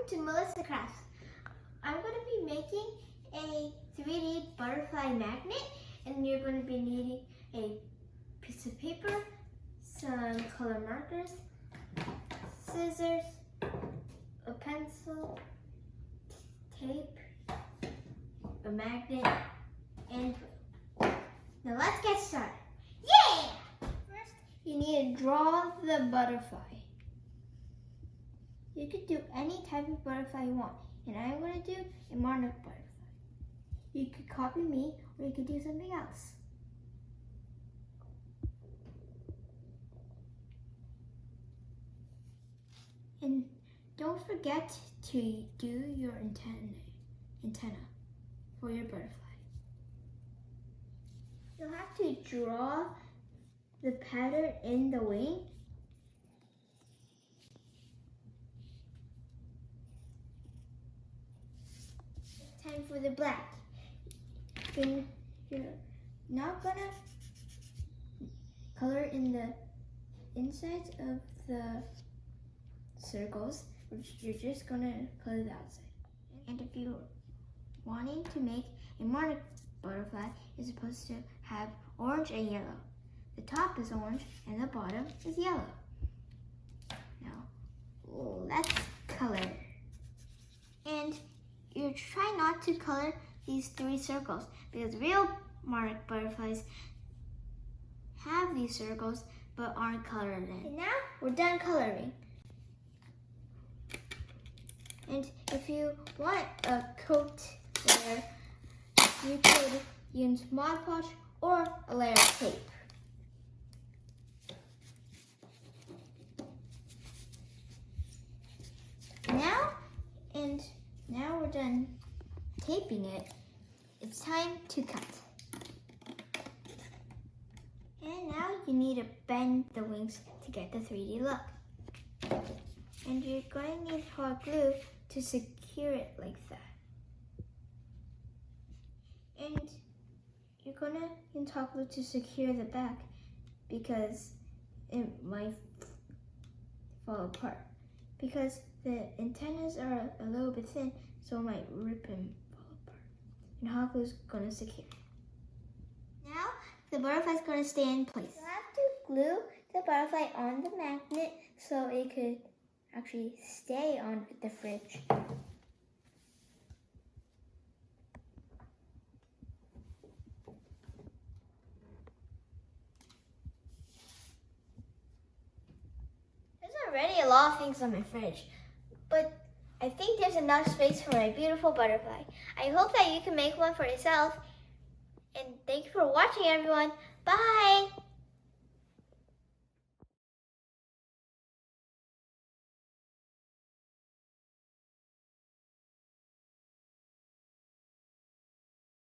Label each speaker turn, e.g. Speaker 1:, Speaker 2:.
Speaker 1: to Melissa Crafts. I'm going to be making a 3D butterfly magnet, and you're going to be needing a piece of paper, some color markers, scissors, a pencil, tape, a magnet, and glue. Now let's get started. Yeah! First, you need to draw the butterfly. You could do any type of butterfly you want, and I'm going to do a monarch butterfly. You could copy me, or you could do something else. And don't forget to do your antenna for your butterfly. You'll have to draw the pattern in the wing. Time for the black. Then you're not gonna color in the insides of the circles, you're just gonna color the outside. And if you're wanting to make a monarch butterfly, it's supposed to have orange and yellow. The top is orange and the bottom is yellow. Now, let's color. And you try not to color these 3 circles because real monarch butterflies have these circles but aren't colored in. And now we're done coloring. And if you want a coat layer, you could use Mod Podge or a layer of tape. Now we're done taping it. It's time to cut. And now you need to bend the wings to get the 3D look. And you're going to need hot glue to secure it like that. And you're going to use hot glue to secure the back because it might fall apart. Because the antennas are a little bit thin, so it might rip and fall apart. And hot glue is going to secure it. Now the butterfly is going to stay in place. You have to glue the butterfly on the magnet so it could actually stay on the fridge. There's already a lot of things on my fridge, but I think there's enough space for my beautiful butterfly. I hope that you can make one for yourself. And thank you for watching, everyone. Bye!